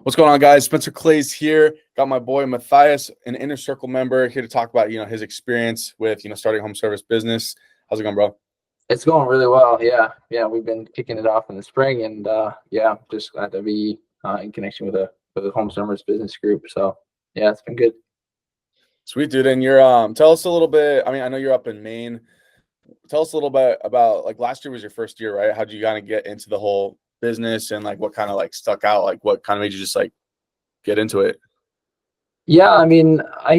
What's going on, guys? Spencer Claeys here. Got my boy Matthias, an Inner Circle member, here to talk about his experience with starting home service business. How's it going, bro? It's going really well. Yeah. We've been kicking it off in the spring, and just glad to be in connection with a home service business group. So yeah, it's been good. Sweet, dude. And you're tell us a little bit. I know you're up in Maine. Tell us a little bit about, like, last year was your first year, right? How'd you kind of get into the whole business, and like what kind of like stuck out? Like what kind of made you just like get into it? Yeah, I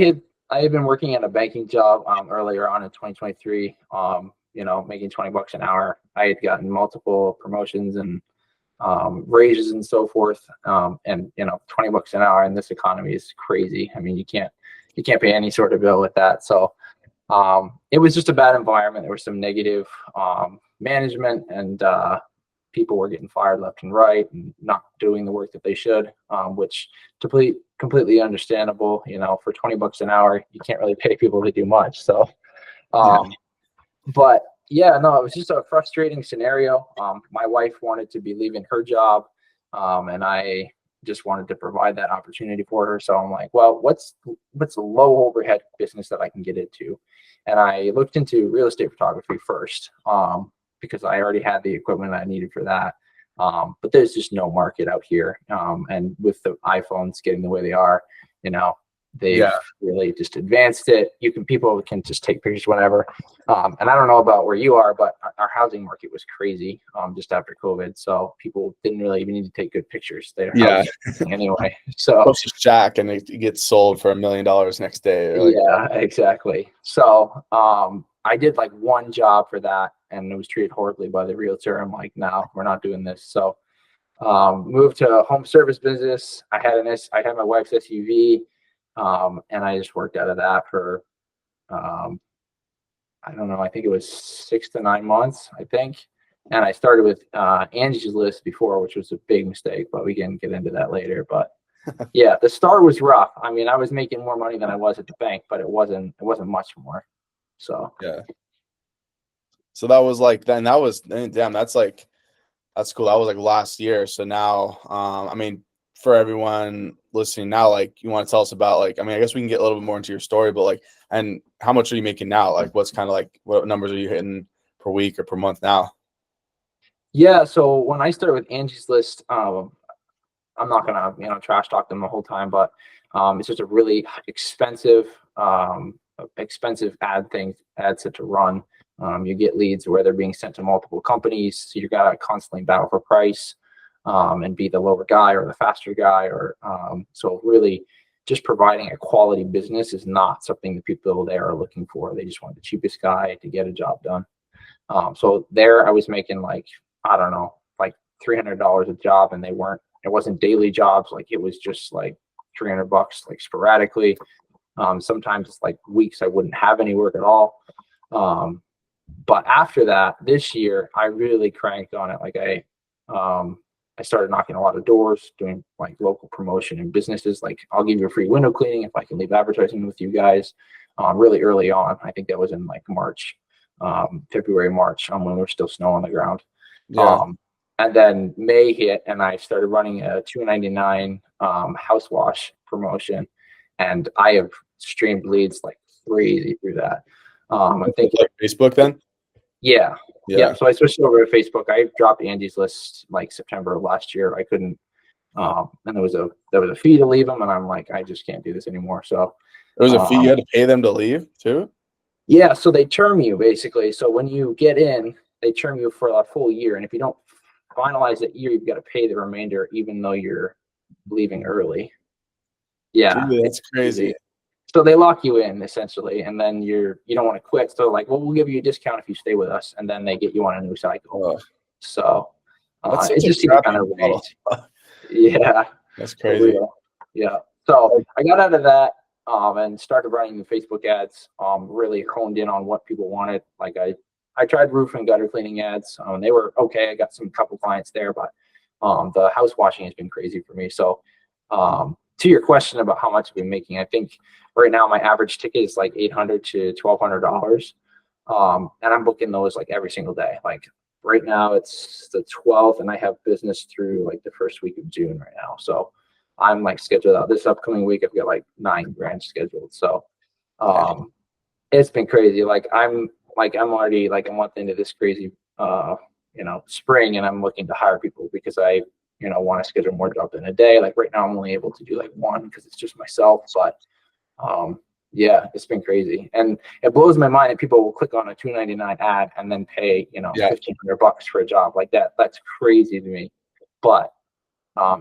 had been working at a banking job earlier on in 2023. Making $20 an hour. I had gotten multiple promotions and raises and so forth. And $20 an hour in this economy is crazy. I mean, you can't pay any sort of bill with that. So it was just a bad environment. There was some negative management, and people were getting fired left and right and not doing the work that they should, which completely understandable. For $20 an hour, you can't really pay people to do much. So, but yeah, no, it was just a frustrating scenario. My wife wanted to be leaving her job, and I just wanted to provide that opportunity for her. So I'm like, well, what's a low overhead business that I can get into? And I looked into real estate photography first, because I already had the equipment I needed for that. But there's just no market out here. And with the iPhones getting the way they are, they've really just advanced it. People can just take pictures whenever. And I don't know about where you are, but our housing market was crazy just after COVID. So people didn't really even need to take good pictures. Anyway. So post a shack and it gets sold for $1 million next day. Yeah, exactly. So I did like one job for that, and it was treated horribly by the realtor. I'm like, no, we're not doing this. So moved to a home service business. I had my wife's SUV, and I just worked out of that for I don't know, I think it was 6 to 9 months, I think. And I started with Angie's List before, which was a big mistake, but we can get into that later. But yeah, the start was rough. I mean, I was making more money than I was at the bank, but it wasn't much more. So yeah. So that was like then. That was damn. That's cool. That was like last year. So now, for everyone listening now, like, you want to tell us about, like, I guess we can get a little bit more into your story, but like, and how much are you making now? Like, what's kind of like, what numbers are you hitting per week or per month now? Yeah. So when I started with Angie's List, I'm not gonna trash talk them the whole time, but it's just a really expensive ad set to run. You get leads where they're being sent to multiple companies, so you gotta constantly battle for price, and be the lower guy or the faster guy, or so really just providing a quality business is not something that people there are looking for. They just want the cheapest guy to get a job done. So there I was making, like, I don't know, like $300 a job, and it wasn't daily jobs. Like, it was just like $300 like sporadically. Sometimes it's like weeks I wouldn't have any work at all. But after that, this year, I really cranked on it. Like, I started knocking a lot of doors, doing like local promotion in businesses. Like, I'll give you a free window cleaning if I can leave advertising with you guys. Really early on, I think that was in like March, February, March, when there was still snow on the ground. Yeah. And then May hit, and I started running a $2.99 house wash promotion, and I have streamed leads like crazy through that. I think like Facebook then. Yeah. So I switched over to Facebook. I dropped Angie's List like September of last year. I couldn't, and there was a fee to leave them, and I'm like, I just can't do this anymore. So There was a fee. You had to pay them to leave too. Yeah. So they term you basically. So when you get in, they term you for a full year, and if you don't finalize that year, you've got to pay the remainder, even though you're leaving early. Yeah, dude, that's crazy. So they lock you in essentially, and then you don't want to quit. So like, well, we'll give you a discount if you stay with us, and then they get you on a new cycle. So it just seems kind of right. Yeah, that's crazy. Yeah. So I got out of that and started running the Facebook ads. Really honed in on what people wanted. Like, I tried roof and gutter cleaning ads. They were okay. I got some couple clients there, but the house washing has been crazy for me. So to your question about how much I've been making, I think right now my average ticket is like $800 to $1,200. And I'm booking those like every single day. Like, right now it's the 12th, and I have business through like the first week of June right now. So I'm like scheduled out this upcoming week. I've got like 9 grand scheduled. So it's been crazy. I'm already like a month into this crazy spring, and I'm looking to hire people because I want to schedule more jobs in a day. Like right now I'm only able to do like one because it's just myself, but yeah, it's been crazy. And it blows my mind that people will click on a $2.99 ad and then pay, $1,500 for a job like that. That's crazy to me. But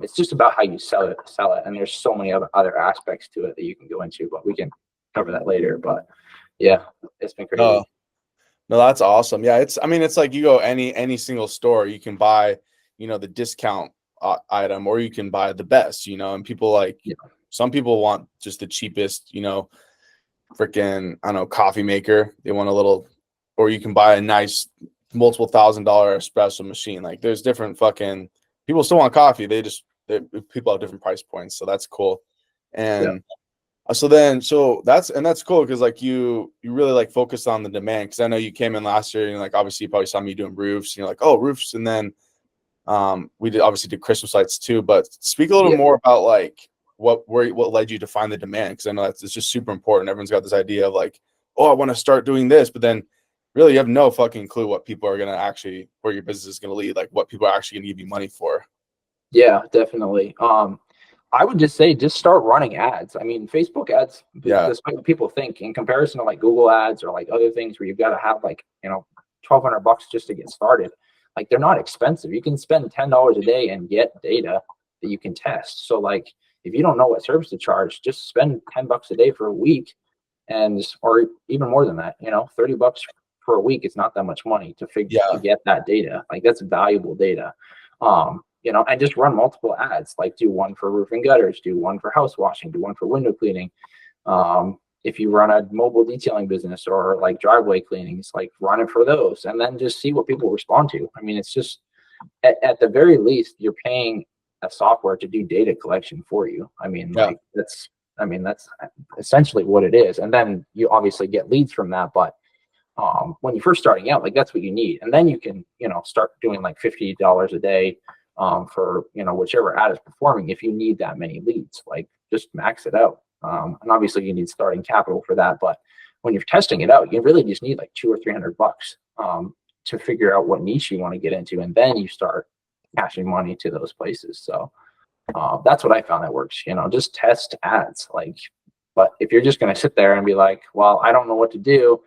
it's just about how you sell it. And there's so many other aspects to it that you can go into, but we can cover that later. But yeah, it's been crazy. No, that's awesome. Yeah, it's like you go any single store, you can buy, the discount item, or you can buy the best, and people some people want just the cheapest, freaking, I don't know, coffee maker. They want a little, or you can buy a nice multiple $1,000 espresso machine. Like there's different fucking people still want coffee. People have different price points. So that's cool. And so that's cool. Cause like you really like focus on the demand. Cause I know you came in last year and like, obviously you probably saw me doing roofs and you're like, oh, roofs. And then we obviously did Christmas lights too, but speak a little more about like what led you to find the demand. Because I know it's just super important. Everyone's got this idea of like, oh, I want to start doing this, but then really you have no fucking clue what people are gonna actually, where your business is gonna lead, like what people are actually gonna give you money for. Yeah, definitely. I would just say just start running ads. I mean, Facebook ads, despite what people think, in comparison to like Google ads or like other things where you've got to have like $1,200 just to get started. Like they're not expensive. You can spend $10 a day and get data that you can test. So like if you don't know what service to charge, just spend $10 a day for a week, or even more than that. $30 for a week is not that much money to get that data. Like that's valuable data. And just run multiple ads. Like do one for roofing gutters, do one for house washing, do one for window cleaning. If you run a mobile detailing business or like driveway cleanings, like run it for those, and then just see what people respond to. I mean, it's just at the very least, you're paying a software to do data collection for you. I mean, like that's essentially what it is. And then you obviously get leads from that. But when you're first starting out, like that's what you need. And then you can, start doing like $50 a day for, whichever ad is performing. If you need that many leads, like just max it out. And obviously you need starting capital for that. But when you're testing it out, you really just need like $200 or $300 to figure out what niche you want to get into. And then you start cashing money to those places. So that's what I found that works, just test ads. But if you're just going to sit there and be like, well, I don't know what to do,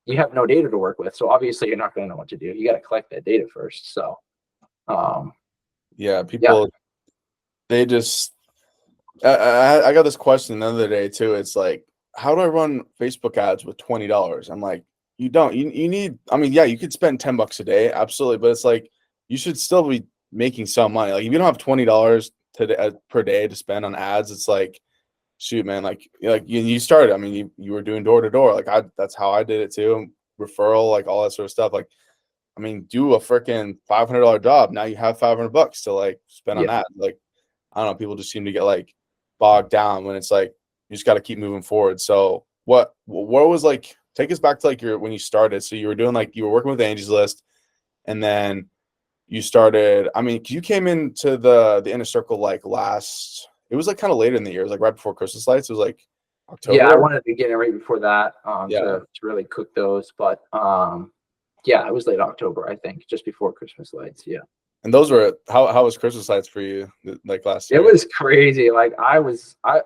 you have no data to work with. So obviously you're not going to know what to do. You got to collect that data first. So people, they just, I got this question the other day too. It's like, how do I run Facebook ads with $20? I'm like, you need, I mean, yeah, you could spend $10 a day. Absolutely. But it's like, you should still be making some money. Like if you don't have $20 per day to spend on ads, it's like, shoot, man, like you started, I mean, you were doing door to door. Like that's how I did it too. Referral, like all that sort of stuff. Like, I mean, do a freaking $500 job. Now you have $500 to like spend on that. Like, I don't know. People just seem to get like bogged down when it's like, you just got to keep moving forward. So what was like, take us back to like when you started. So you were doing like, you were working with Angie's List, and then you started, I mean, you came into the inner circle like it was like kind of later in the year. It was like right before Christmas lights. It was like October. Yeah, I wanted to get in right before that to really cook those. But it was late October, I think, just before Christmas lights. Yeah. And those were, how was Christmas lights for you like last year? It was crazy. Like I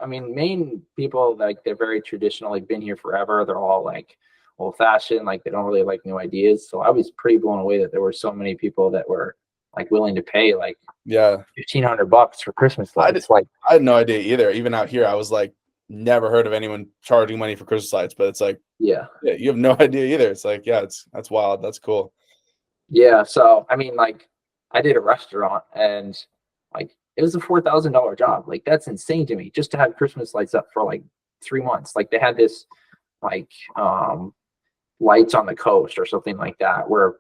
mean, Maine people, like they're very traditional, like been here forever. They're all like old fashioned, like they don't really like new ideas. So I was pretty blown away that there were so many people that were like willing to pay like $1,500 for Christmas lights. I had no idea either. Even out here, I was like, never heard of anyone charging money for Christmas lights, but it's like, you have no idea either. It's like, that's wild. That's cool. Yeah. So, I mean, like I did a restaurant and like, it was a $4,000 job. Like that's insane to me just to have Christmas lights up for like 3 months. Like they had this like, lights on the coast or something like that, where,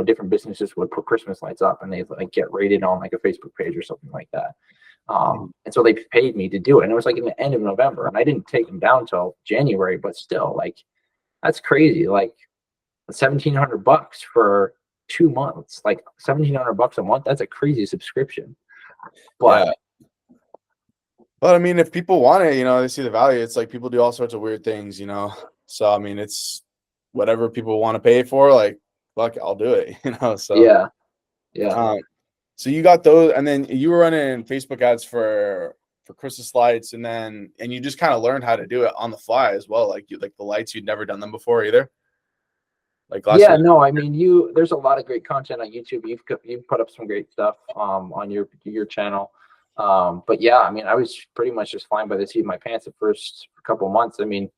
different businesses would put Christmas lights up and they like get rated on like a Facebook page or something like that. And so they paid me to do it. And it was like in the end of November, and I didn't take them down till January, but still like, that's crazy. Like $1,700 for 2 months, like $1,700 a month. That's a crazy subscription. But But I mean, if people want it, they see the value. It's like people do all sorts of weird things. So I mean, it's whatever people want to pay for. Like, fuck, I'll do it. So, Yeah. Yeah. um, so you got those, and then you were running Facebook ads for Christmas lights, and you just kind of learned how to do it on the fly as well. Like the lights, you'd never done them before either. Like last Yeah, year. no, I mean, there's a lot of great content on YouTube. You've put up some great stuff on your channel. But yeah, I mean, I was pretty much just flying by the seat of my pants the first couple of months. I mean,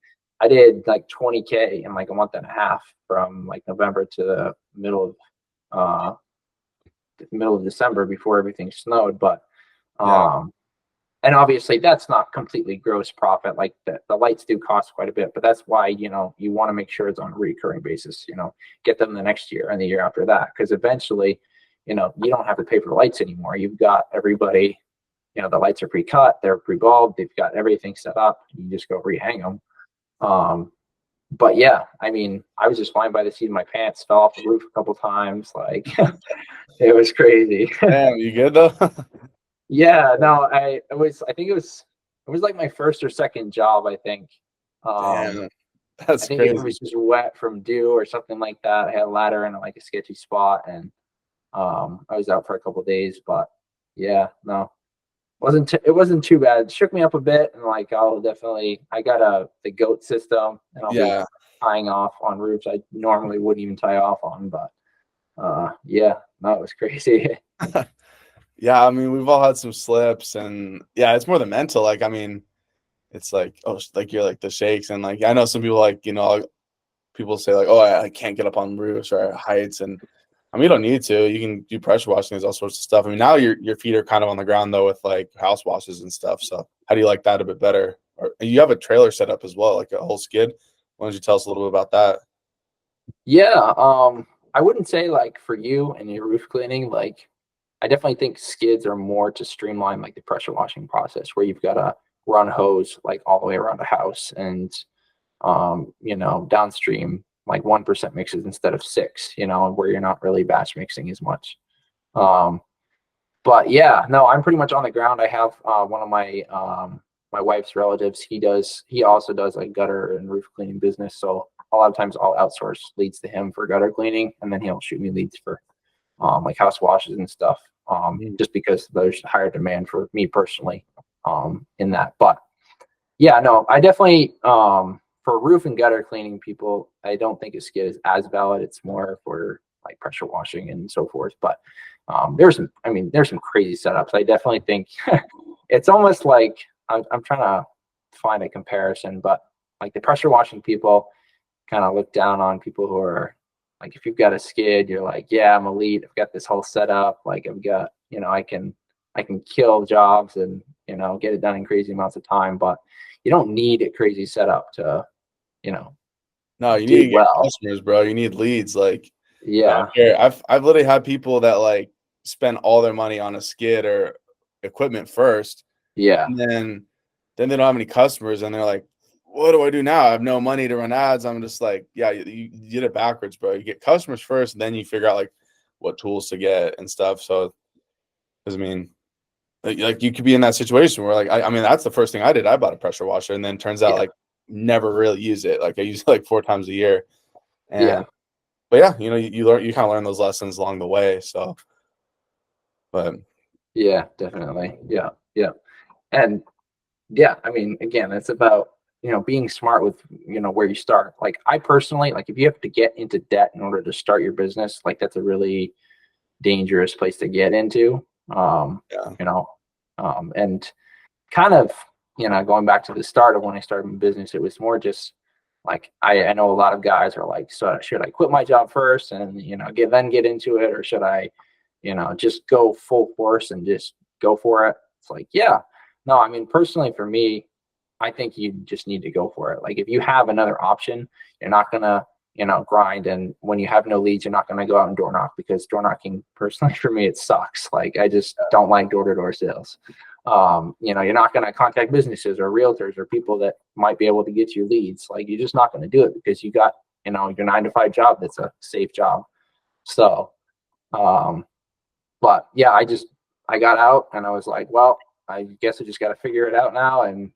I did like 20K in like a month and a half from like November to the middle of December before everything snowed. But Yeah. um and obviously that's not completely gross profit. Like the lights do cost quite a bit, but that's why you want to make sure it's on a recurring basis. Get them the next year and the year after that, because eventually you don't have to pay for the lights anymore. You've got everybody, the lights are pre-cut, they're pre-bulbed, they've got everything set up. You just go rehang them. But yeah, I mean, I was just flying by the seat of my pants, fell off the roof a couple times, like it was crazy. Damn, you good though? Yeah, no, I think it was like my first or second job, I think. Damn, I that's think it crazy. was just wet from dew or something like that. I had a ladder in like a sketchy spot, and I was out for a couple of days, but yeah, no. It wasn't too bad. It shook me up a bit, and like I got the goat system, and I'll be Yeah. tying off on roofs I normally wouldn't even tie off on, but yeah, no, it was crazy. Yeah, I mean, we've all had some slips, and yeah, it's more the mental. Like, I mean, it's like, oh, like you're like the shakes, and like I know some people like, people say like, oh, I can't get up on roofs or heights, and I mean, you don't need to. You can do pressure washing, there's all sorts of stuff. I mean, now your feet are kind of on the ground though with like house washes and stuff. So how do you like that a bit better? Or you have a trailer set up as well, like a whole skid. Why don't you tell us a little bit about that? Yeah, I wouldn't say like for you and your roof cleaning, like I definitely think skids are more to streamline like the pressure washing process where you've got to run hose like all the way around the house and downstream like 1% mixes instead of six, where you're not really batch mixing as much. Um, but yeah, no, I'm pretty much on the ground. I have one of my wife's relatives. He also does like gutter and roof cleaning business. So a lot of times I'll outsource leads to him for gutter cleaning, and then he'll shoot me leads for like house washes and stuff. Mhm. Just because there's higher demand for me personally in that. But yeah, no, I definitely for roof and gutter cleaning people, I don't think a skid is as valid. It's more for like pressure washing and so forth. But there's some crazy setups. I definitely think it's almost like I'm trying to find a comparison, but like the pressure washing people kind of look down on people who are like, if you've got a skid, you're like, yeah, I'm elite. I've got this whole setup. Like I've got, I can kill jobs and, get it done in crazy amounts of time, but you don't need a crazy setup to, you know, No, you need do to get well. customers, bro. You need leads. Like, I don't Yeah. care. I've literally had people that like spend all their money on a skid or equipment first, Yeah. and then they don't have any customers, and they're like, "What do I do now? I have no money to run ads." I'm just like, "Yeah, you did it backwards, bro. You get customers first, and then you figure out like what tools to get and stuff." So, because I mean, like you could be in that situation where like I mean that's the first thing I did. I bought a pressure washer, and then turns out Yeah. like never really use it. Like I use it like 4 times a year, Yeah. and but yeah, you kind of learn those lessons along the way. So, but Yeah, definitely. Yeah. Yeah. And yeah, I mean, again, it's about, being smart with, where you start. Like I personally, like if you have to get into debt in order to start your business, like that's a really dangerous place to get into. yeah, You know, and kind of, going back to the start of when I started my business, it was more just like I know a lot of guys are like, so should I quit my job first and get into it, or should I, just go full force and just go for it? It's like, yeah, no, I mean, personally for me, I think you just need to go for it. Like if you have another option, you're not gonna, grind. And when you have no leads, you're not gonna go out and door knock, because door knocking, personally for me, it sucks. Like I just don't like door to door sales. You're not gonna contact businesses or realtors or people that might be able to get you leads. Like you're just not gonna do it because you got, your 9 to 5 job that's a safe job. So, but yeah, I got out and I was like, well, I guess I just got to figure it out now. And,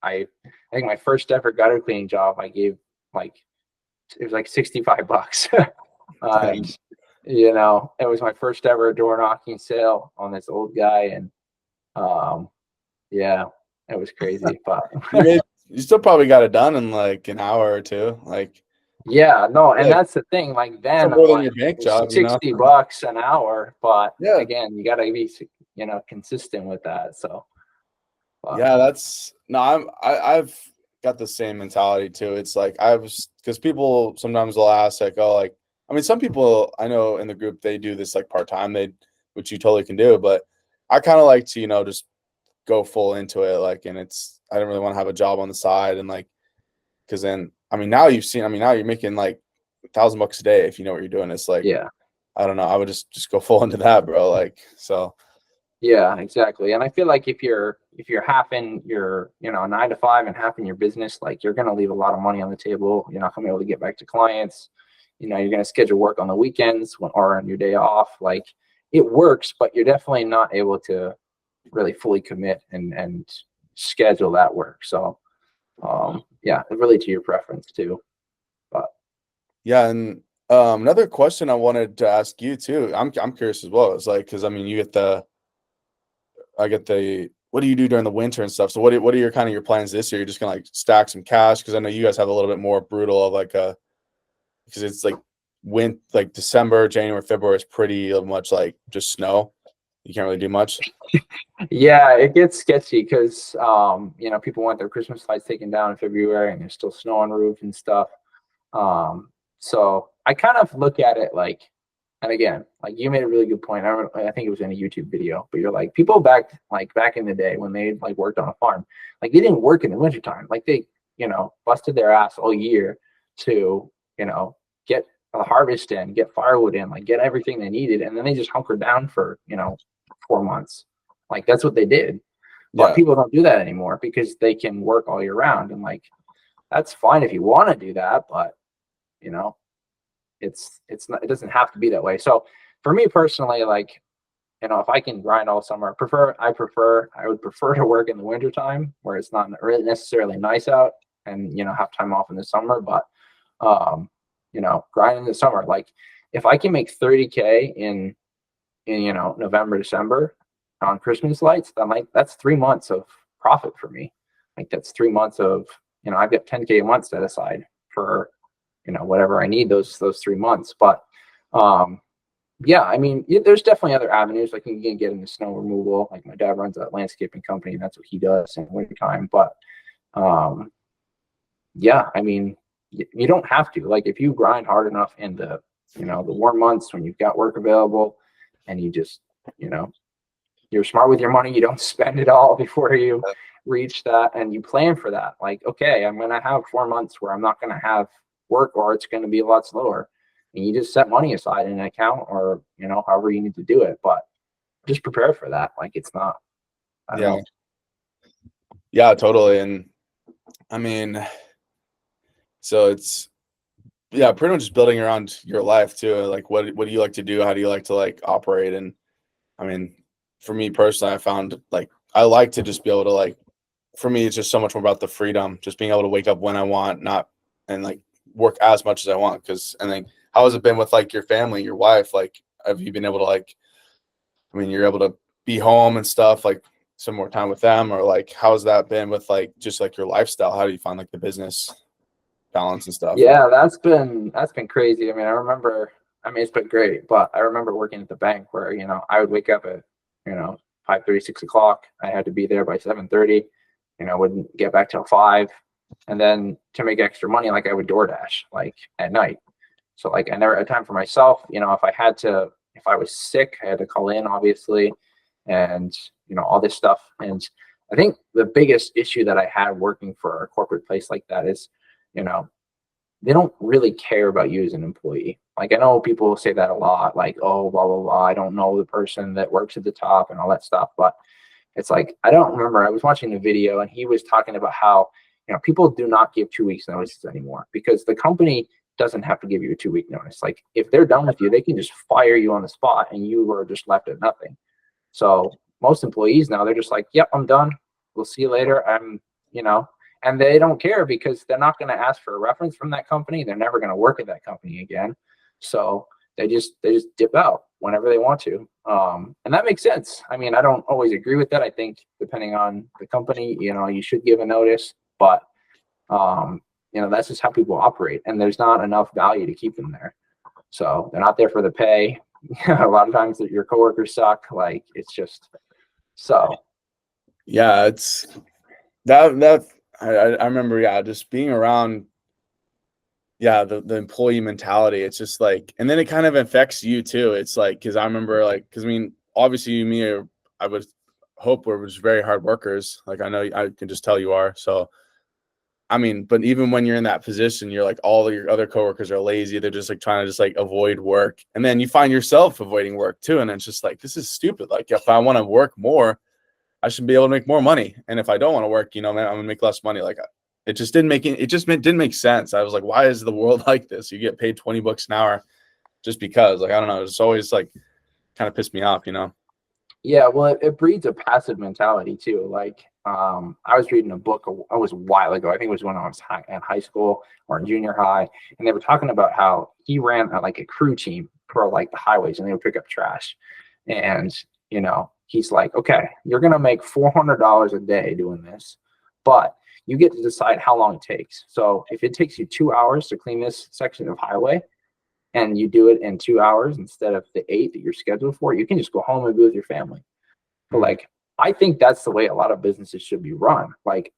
I think my first ever gutter cleaning job, I gave like, it was like $65. Dang. And, it was my first ever door knocking sale on this old guy. And, yeah, it was crazy, but You still probably got it done in like an hour or two. Like, yeah, no, and like that's the thing. Like then I'm more than like, your bank it's job, $60 an hour, but Yeah. again, you got to be, consistent with that. So, but Yeah, that's no, I've got the same mentality too. It's like I was because people sometimes will ask like, oh, like I mean, some people I know in the group they do this like part time, which you totally can do, but I kind of like to just go full into it, like, and I don't really want to have a job on the side and like because then I mean now now you're making like $1,000 a day if you know what you're doing. It's like yeah, I don't know, I would just go full into that, bro. Like so. yeah, exactly. And I feel like if you're half in your, 9 to 5 and half in your business, like you're gonna leave a lot of money on the table. You're not gonna be able to get back to clients. You're gonna schedule work on the weekends or on your day off. Like it works, but you're definitely not able to really fully commit and schedule that work. So yeah, really to your preference too. But Yeah, and another question I wanted to ask you too. I'm curious as well. It's like because I mean, I get the what do you do during the winter and stuff? So what are your kind of your plans this year? You're just gonna like stack some cash because I know you guys have a little bit more brutal of like a because it's like December, January, February is pretty much like just snow. You can't really do much. yeah, it gets sketchy because people want their Christmas lights taken down in February and there's still snow on roofs and stuff. Um, so I kind of look at it like, and again, like you made a really good point. I think it was in a YouTube video, but you're like people back in the day when they like worked on a farm, like they didn't work in the wintertime. Like they, busted their ass all year to, get a harvest in, get firewood in, like get everything they needed. And then they just hunkered down for, 4 months. Like that's what they did. But Yeah, people don't do that anymore because they can work all year round. And like that's fine if you want to do that, but you know, it's not, it doesn't have to be that way. So for me personally, like, if I can grind all summer, I would prefer to work in the wintertime where it's not really necessarily nice out and, have time off in the summer, but, grind in the summer. Like if I can make 30K in, November, December on Christmas lights, then like, that's 3 months of profit for me. Like that's 3 months of, I've got 10K a month set aside for, whatever I need those 3 months. But, yeah, I mean, there's definitely other avenues. Like you can get into snow removal. Like my dad runs a landscaping company, and that's what he does in wintertime. But yeah, I mean, you don't have to. Like if you grind hard enough in the warm months when you've got work available, and you just, you're smart with your money. You don't spend it all before you reach that, and you plan for that. Like, okay, I'm gonna have 4 months where I'm not gonna have work, or it's gonna be a lot slower. And you just set money aside in an account or, however you need to do it. But just prepare for that. Like it's not, I don't yeah, know. yeah, totally. And I mean, so it's yeah, pretty much just building around your life too. Like what do you like to do? How do you like to like operate? And I mean, for me personally, I found like I like to just be able to like for me it's just so much more about the freedom, just being able to wake up when I want, not and like work as much as I want. Cause and then how has it been with like your family, your wife? Like have you been able to like I mean you're able to be home and stuff, like some more time with them, or like how's that been with like just like your lifestyle? How do you find like the business balance and stuff? Yeah, that's been crazy. I mean, it's been great, but I remember working at the bank where, I would wake up at, 5:30, 6 o'clock. I had to be there by 7:30, wouldn't get back till 5. And then to make extra money, like I would DoorDash like at night. So like I never had time for myself. If I was sick, I had to call in, obviously, and all this stuff. And I think the biggest issue that I had working for a corporate place like that is, you know, they don't really care about you as an employee. Like I know people say that a lot, like, oh, blah, blah, blah. I don't know the person that works at the top and all that stuff. But it's like, I don't remember. I was watching a video and he was talking about how, people do not give 2 weeks notices anymore because the company doesn't have to give you a 2 week notice. Like if they're done with you, they can just fire you on the spot and you were just left at nothing. So most employees now, they're just like, yep, I'm done. We'll see you later. And they don't care because they're not going to ask for a reference from that company. They're never going to work at that company again. So they just dip out whenever they want to. And that makes sense. I mean, I don't always agree with that. I think depending on the company, you should give a notice, but that's just how people operate, and there's not enough value to keep them there. So they're not there for the pay. A lot of times your coworkers suck. Like, it's just so. Yeah, it's that I remember, just being around, the employee mentality. It's just like, and then it kind of affects you too. It's like, because I remember, like, because I mean, obviously you, me, I would hope we're just very hard workers. Like, I know I can just tell you are. So I mean, but even when you're in that position, you're like, all your other coworkers are lazy. They're just like trying to just like avoid work. And then you find yourself avoiding work too. And it's just like, this is stupid. Like, if I want to work more, I should be able to make more money. And if I don't want to work, man, I'm gonna make less money. Like, it just didn't make sense. I was like, why is the world like this? You get paid $20 an hour just because, like, I don't know. It's always like kind of pissed me off, Yeah, well, it breeds a passive mentality too. Like, I was reading a book, it was a while ago. I think it was when I was in high school or in junior high, and they were talking about how he ran like a crew team for like the highways, and they would pick up trash. And he's like, okay, you're gonna make $400 a day doing this, but you get to decide how long it takes. So if it takes you 2 hours to clean this section of highway, and you do it in 2 hours instead of the 8 that you're scheduled for, you can just go home and be with your family. But like, I think that's the way a lot of businesses should be run. Like,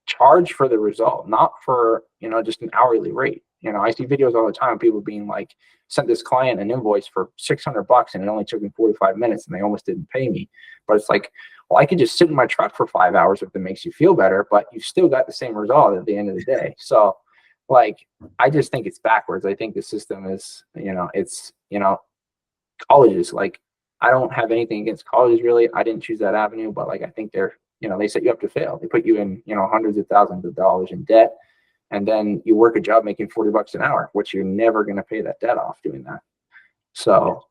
charge for the result, not for, just an hourly rate. I see videos all the time, people being like, sent this client an invoice for $600 and it only took me 45 minutes and they almost didn't pay me. But it's like, well, I could just sit in my truck for 5 hours if it makes you feel better, but you still got the same result at the end of the day. So like, I just think it's backwards. I think the system is, colleges, like, I don't have anything against colleges really. I didn't choose that avenue, but like, I think they're, they set you up to fail. They put you in, hundreds of thousands of dollars in debt, and then you work a job making $40 an hour, which you're never going to pay that debt off doing that. So,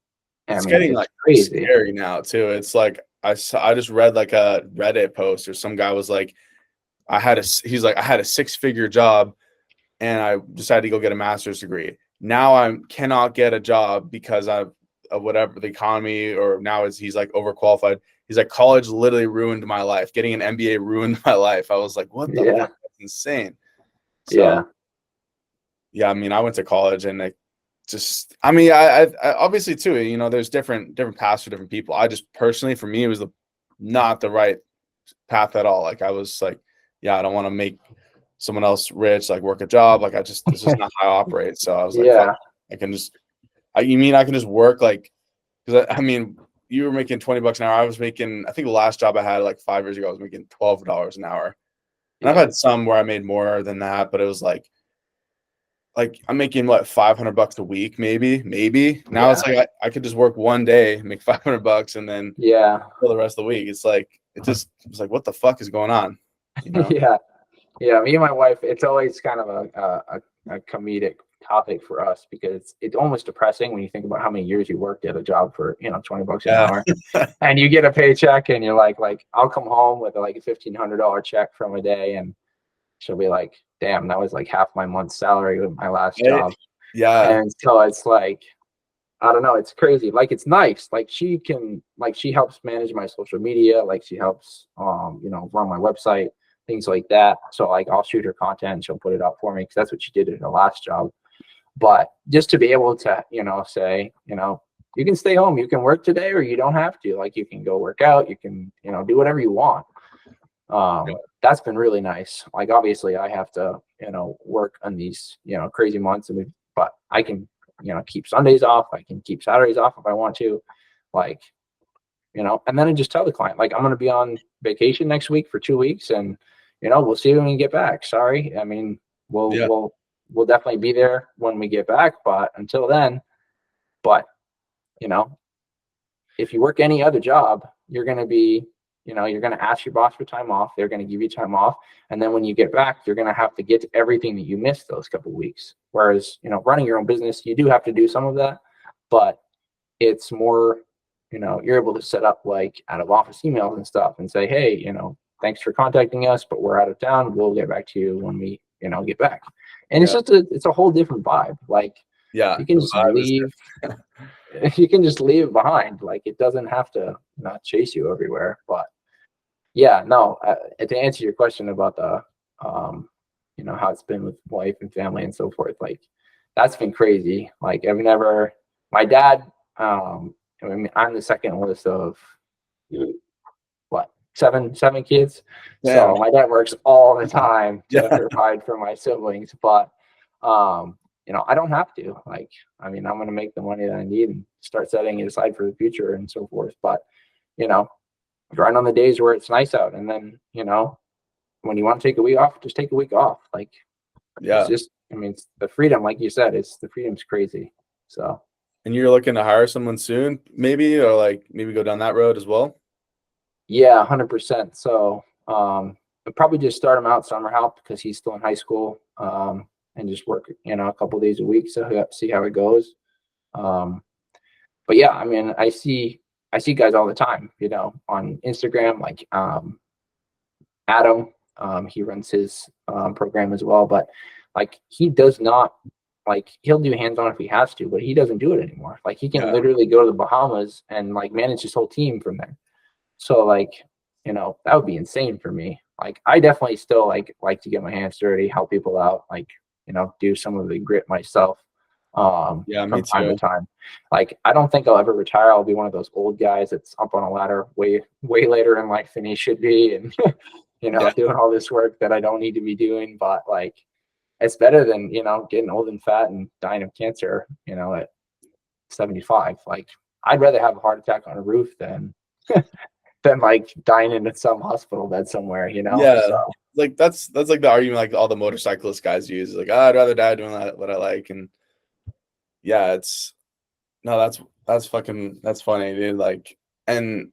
it's getting like crazy, scary now too. It's like, I just read like a Reddit post, or some guy was like, he's like, I had a 6-figure job and I decided to go get a master's degree. Now I cannot get a job because of whatever the economy, or now he's like overqualified. He's like, college literally ruined my life. Getting an MBA ruined my life. I was like, what the fuck? That's insane. So, I mean, I went to college, and I obviously too, there's different paths for different people. I just personally, for me, it was not the right path at all. Like, I was like, I don't want to make someone else rich, like work a job. Like, this is not how I operate. So I was like, I can just work, like, because I mean, you were making $20 an hour. I was making, I think the last job I had like 5 years ago, I was making $12 an hour. And I've had some where I made more than that, but it was like I'm making what, $500 a week, maybe. Now it's like I could just work one day, make $500, and then for the rest of the week. It's like, it's like, what the fuck is going on? Yeah, me and my wife, it's always kind of a comedic topic for us, because it's almost depressing when you think about how many years you worked at a job for, $20 an hour, and you get a paycheck, and you're like I'll come home with like a $1,500 check from a day, and she'll be like, damn, that was like half my month's salary with my last job. And so it's like, I don't know, it's crazy. Like, it's nice. Like, she helps manage my social media. Like, she helps, run my website, things like that. So like, I'll shoot her content and she'll put it up for me, because that's what she did in her last job. But just to be able to, say, you can stay home, you can work today, or you don't have to. Like, you can go work out, you can, do whatever you want. That's been really nice. Like, obviously I have to, work on these, crazy months, but I can, keep Sundays off. I can keep Saturdays off if I want to, like, and then I just tell the client, like, I'm going to be on vacation next week for 2 weeks, and, we'll see when we get back. Sorry. I mean, we'll definitely be there when we get back, but until then, if you work any other job, you're going to be, you're going to ask your boss for time off. They're going to give you time off. And then when you get back, you're going to have to get to everything that you missed those couple of weeks. Whereas, running your own business, you do have to do some of that, but it's more you're able to set up like out of office emails and stuff and say, hey, thanks for contacting us, but we're out of town. We'll get back to you when we, get back. And Yeah. it's a whole different vibe. Like Yeah. you can The just vibe is leave, you can just leave it behind. Like it doesn't have to not chase you everywhere. But yeah, no, to answer your question about the, how it's been with wife and family and so forth, like that's been crazy. Like my dad, I mean, I'm the second oldest of what, seven kids. Damn. So my dad works all the time to Yeah. provide for my siblings, but I don't have to. Like, I mean, I'm going to make the money that I need and start setting it aside for the future and so forth. But grind on the days where it's nice out, and then when you want to take a week off, just take a week off. Like, Yeah. it's just, I mean, it's the freedom, like you said, the freedom's crazy. So. And you're looking to hire someone soon, maybe, or like maybe go down that road as well? Yeah, 100%. So I'll probably just start him out summer help because he's still in high school, and just work, a couple days a week. So see how it goes. But yeah, I mean, I see guys all the time, on Instagram, like Adam, he runs his program as well, but like he does not, like he'll do hands-on if he has to, but he doesn't do it anymore. Like he can literally go to the Bahamas and like manage his whole team from there. So like, that would be insane for me. Like I definitely still like to get my hands dirty, help people out, like, do some of the grit myself Yeah, me from time to too. time. Like I don't think I'll ever retire. I'll be one of those old guys that's up on a ladder way later in life than he should be, and Yeah. doing all this work that I don't need to be doing. But like it's better than, getting old and fat and dying of cancer, at 75. Like I'd rather have a heart attack on a roof than like dying in some hospital bed somewhere, Yeah. So Like that's like the argument like all the motorcyclist guys use. Like, I'd rather die doing what I like. And yeah, no, that's funny, dude. Like, and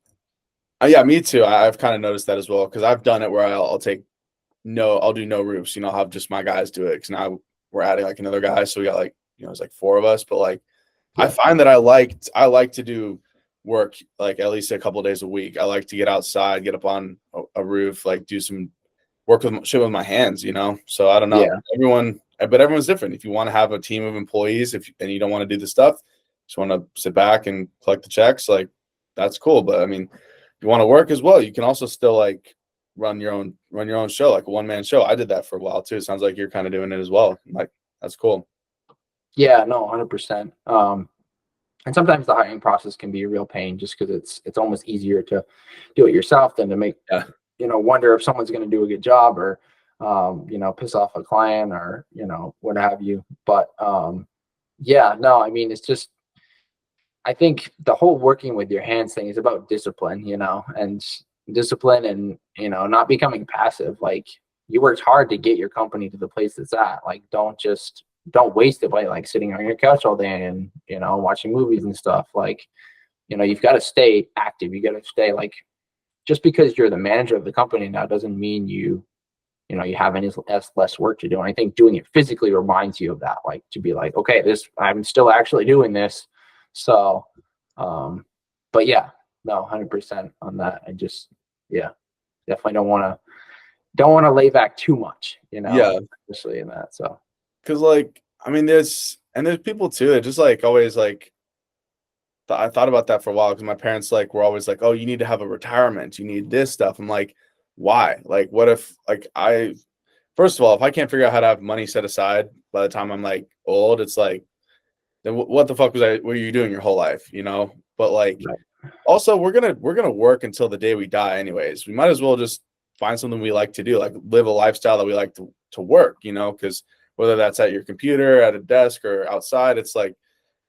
yeah, me too. I've kind of noticed that as well, because I've done it where I'll do no roofs. I'll have just my guys do it, because now we're adding like another guy, so we got like it's like 4 of us. But like I yeah, find that I like to do work like at least a couple of days a week. I like to get outside, get up on a roof, like do some work with shit with my hands. So I don't know. yeah, But everyone's different. If you want to have a team of employees, and you don't want to do the stuff, just want to sit back and collect the checks, like that's cool. But I mean, if you want to work as well, you can also still like run your own show, like a one-man show. I did that for a while too. It sounds like you're kind of doing it as well. Like that's cool. yeah, no, 100%. And sometimes the hiring process can be a real pain, just because it's almost easier to do it yourself than to make, Yeah. wonder if someone's going to do a good job, or piss off a client, or what have you. But yeah, no, I mean, it's just, I think the whole working with your hands thing is about discipline, and discipline, and not becoming passive. Like you worked hard to get your company to the place it's at. Like don't waste it by like sitting on your couch all day and watching movies and stuff. Like you've got to stay active. You got to stay, like, just because you're the manager of the company now doesn't mean you have any less work to do. And I think doing it physically reminds you of that, like to be like, okay, I'm still actually doing this. So, but yeah, no, 100% on that. I just, yeah, definitely don't want to lay back too much, Yeah. especially in that. So, Cause like, I mean, there's people too that just like always like, I thought about that for a while, because my parents like were always like, oh, you need to have a retirement. You need this stuff. I'm like, why? Like, what if like first of all, if I can't figure out how to have money set aside by the time I'm like old, it's like, then what the fuck what are you doing your whole life? But like, right. also we're gonna work until the day we die anyways. We might as well just find something we like to do, like live a lifestyle that we like to work, because whether that's at your computer, at a desk, or outside, it's like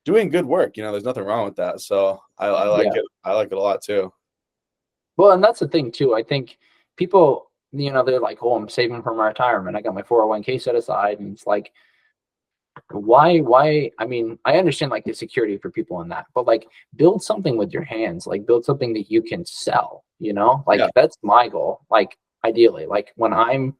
doing good work. There's nothing wrong with that. So I like Yeah. it. I like it a lot too. Well, and that's the thing too. I think people, they're like, oh, I'm saving for my retirement. I got my 401k set aside. And it's like, why I mean, I understand like the security for people in that, but like build something with your hands, like build something that you can sell, like Yeah. that's my goal. Like ideally, like when I'm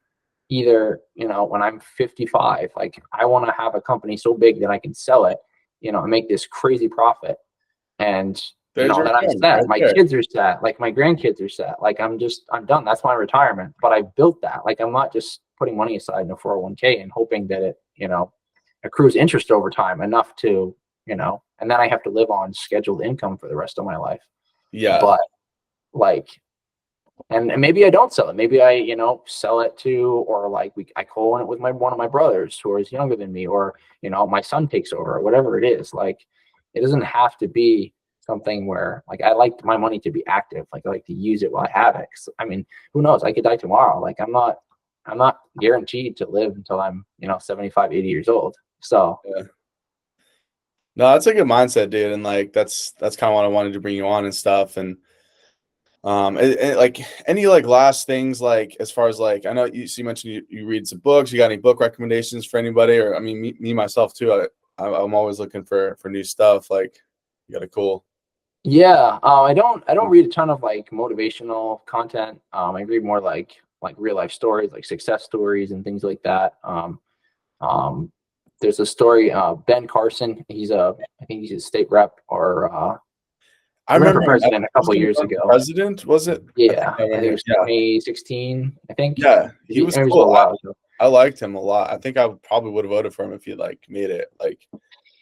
when I'm 55, like I want to have a company so big that I can sell it, and make this crazy profit. And There's your that I'm return set. right My there. kids are set. Like my grandkids are set. Like I'm done. That's my retirement. But I built that. Like I'm not just putting money aside in a 401k and hoping that it, accrues interest over time enough to, and then I have to live on scheduled income for the rest of my life. Yeah. But like, and maybe I don't sell it. Maybe I, sell it to, or like I co-own it with one of my brothers who is younger than me, or, my son takes over or whatever it is. Like, it doesn't have to be something where like, I like my money to be active. Like I like to use it while I have it. 'Cause, I mean, who knows? I could die tomorrow. Like I'm not guaranteed to live until I'm, 75, 80 years old. So Yeah. No, that's a good mindset, dude. And like, that's kind of what I wanted to bring you on and stuff. And, like any like last things, like as far as like, I know you mentioned you read some books, you got any book recommendations for anybody? Or, I mean, me myself too. I'm always looking for new stuff. Like you got a cool. yeah, I don't read a ton of like motivational content. I read more like real life stories, like success stories and things like that. Um, there's a story, Ben Carson. I think he's a state rep or I ran for remember president a couple he years run for ago. president, was it? Yeah, I I think it remember. was Yeah. 2016. I think Yeah. He was it was a cool. little while ago. I liked him a lot. I think I probably would have voted for him if he like made it. Like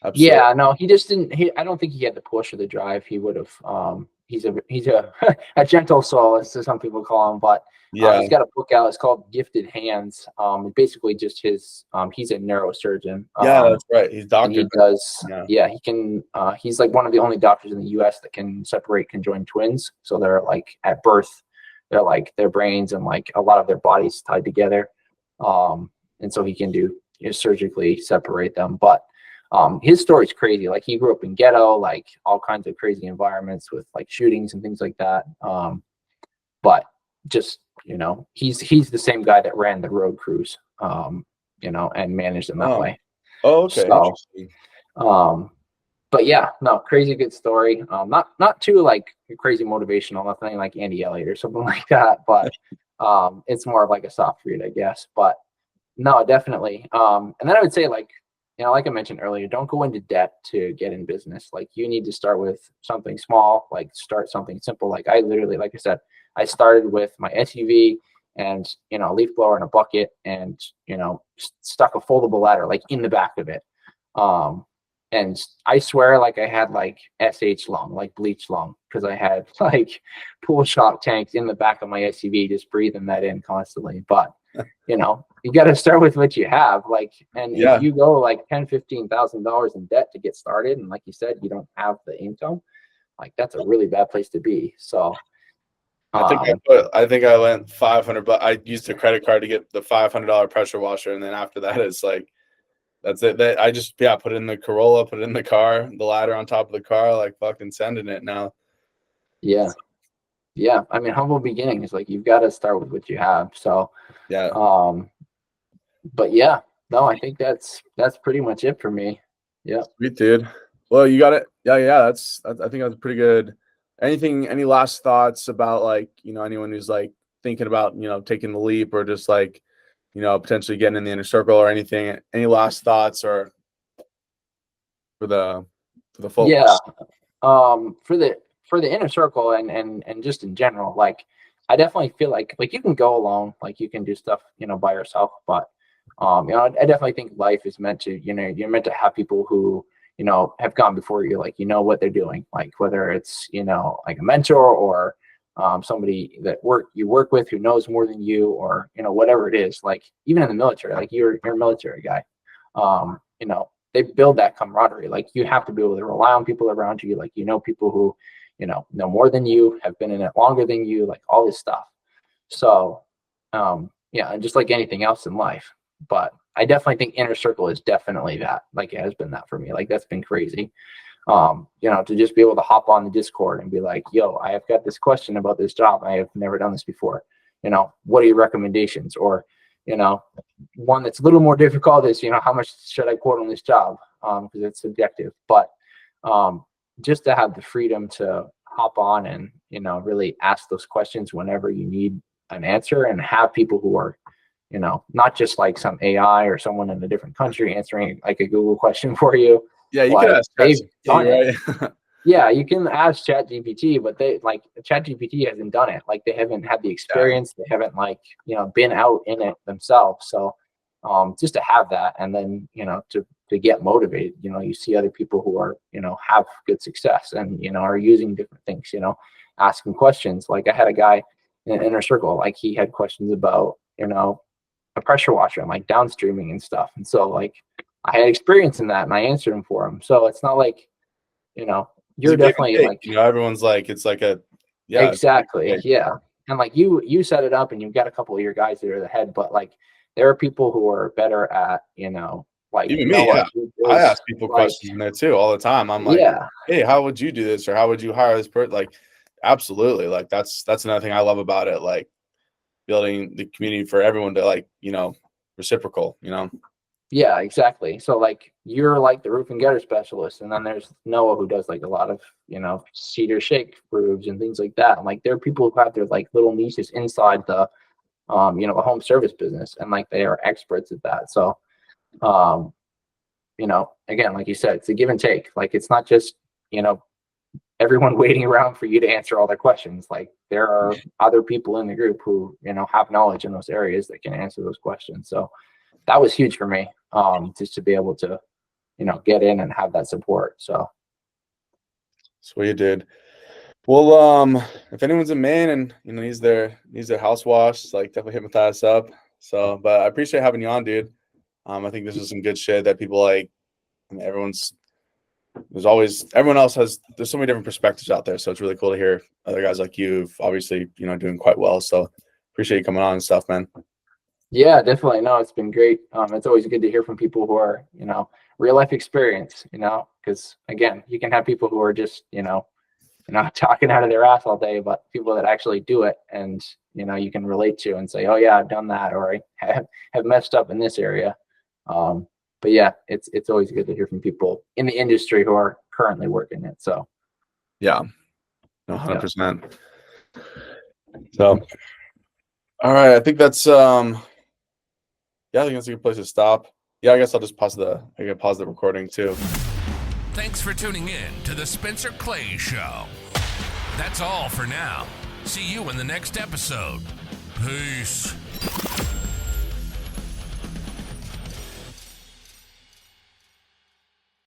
absolutely. Yeah, no, he just didn't. I don't think he had the push or the drive. He would have. He's a a gentle soul, as some people call him. But Yeah. he's got a book out. It's called Gifted Hands. Basically just his. He's a neurosurgeon. Yeah, that's right. He's And he doctored. does. Yeah. Yeah, he can. He's like one of the only doctors in the U.S. that can separate conjoined twins. So they're like at birth, they're like their brains and like a lot of their bodies tied together. And so he can surgically separate them, but. His story's crazy. Like he grew up in ghetto, like all kinds of crazy environments with like shootings and things like that. But just, he's the same guy that ran the road crews, and managed them that Oh. way. Oh, okay. So, Interesting. but yeah, no, crazy good story. Not too like crazy motivational, nothing like Andy Elliott or something like that, but it's more of like a soft read, I guess. But no, definitely. And then I would say like I mentioned earlier, don't go into debt to get in business. Like you need to start with something small, like start something simple. Like I literally, like I said, I started with my SUV and, a leaf blower and a bucket and, stuck a foldable ladder like in the back of it. And I swear like I had like SH lung, like bleach lung, because I had like pool shop tanks in the back of my SUV, just breathing that in constantly. But you got to start with what you have. Like, and Yeah. if you go like $10,000-$15,000 in debt to get started, and like you said, you don't have the income, like that's a really bad place to be. So, I think I went 500, but I used a credit card to get the $500 pressure washer, and then after that, it's like that's it. That I just put it in the Corolla, put it in the car, the ladder on top of the car, like fucking sending it now. yeah. I mean, humble beginnings. Like you've got to start with what you have. So, Yeah. but yeah, no, I think that's pretty much it for me. Yeah. Sweet, dude. Well, you got it. Yeah. I think that's pretty good. Any last thoughts about like, anyone who's like thinking about, taking the leap or just like, potentially getting in the inner circle or anything? Any last thoughts or for the folks? Yeah. For the inner circle and just in general, like I definitely feel like you can go alone, like you can do stuff, by yourself, but I definitely think life is meant to, you're meant to have people who, have gone before you, like, what they're doing, like whether it's, like a mentor or somebody that you work with who knows more than you, or, whatever it is, like even in the military, like you're a military guy, they build that camaraderie. Like you have to be able to rely on people around you, like, people who, know more than you, have been in it longer than you, like all this stuff. So, yeah, and just like anything else in life. But I definitely think inner circle is definitely that. Like it has been that for me. Like that's been crazy. To just be able to hop on the Discord and be like, yo, I have got this question about this job. I have never done this before. What are your recommendations? Or, one that's a little more difficult is, how much should I quote on this job? Because it's subjective. But just to have the freedom to hop on and, really ask those questions whenever you need an answer, and have people who are, not just like some AI or someone in a different country answering like a Google question for you. Yeah, you like, can ask they've done it. right? Yeah, you can ask ChatGPT, but they like ChatGPT hasn't done it. Like they haven't had the Yeah. experience. They haven't like, been out in it themselves. So just to have that and then, to get motivated, you see other people who are, have good success and, are using different things, asking questions. Like I had a guy in an inner circle, like he had questions about, a pressure washer and like downstreaming and stuff. And so like I had experience in that and I answered him for him. So it's not like, you know, It's a you're give and definitely take. like Everyone's like, it's like a, yeah, it's a give and exactly, take. yeah. And like you set it up and you've got a couple of your guys that are the head, but like there are people who are better at, like Even me, Noah, yeah. who I is ask people like, questions in there too all the time. I'm like, yeah, hey, how would you do this? Or how would you hire this person? Like, absolutely. Like that's another thing I love about it. Like building the community for everyone to like, reciprocal, yeah, exactly. So like you're like the roof and gutter specialist, and then there's Noah who does like a lot of, cedar shake roofs and things like that. And like there are people who have their like little niches inside the a home service business and like they are experts at that. So um, again, like you said, it's a give and take. Like it's not just, everyone waiting around for you to answer all their questions. Like there are other people in the group who, have knowledge in those areas that can answer those questions. So that was huge for me, just to be able to, get in and have that support. So Sweet, dude. Well, if anyone's in Maine and needs their house washed, like definitely hit Matthias up. So, but I appreciate having you on, dude. I think this is some good shit that people like. I mean, everyone else there's so many different perspectives out there. So it's really cool to hear other guys like you, obviously, doing quite well. So appreciate you coming on and stuff, man. yeah, definitely. No, it's been great. It's always good to hear from people who are, real life experience, because again, you can have people who are just, talking out of their ass all day, but people that actually do it and, you can relate to and say, oh yeah, I've done that, or I have messed up in this area. But yeah, it's always good to hear from people in the industry who are currently working it. So Yeah, yeah. 100%. So, all right, I think that's yeah, I think that's a good place to stop. Yeah, I guess I'll just pause the recording too. Thanks for tuning in to the Spencer Claeys Show. That's all for now. See you in the next episode. Peace.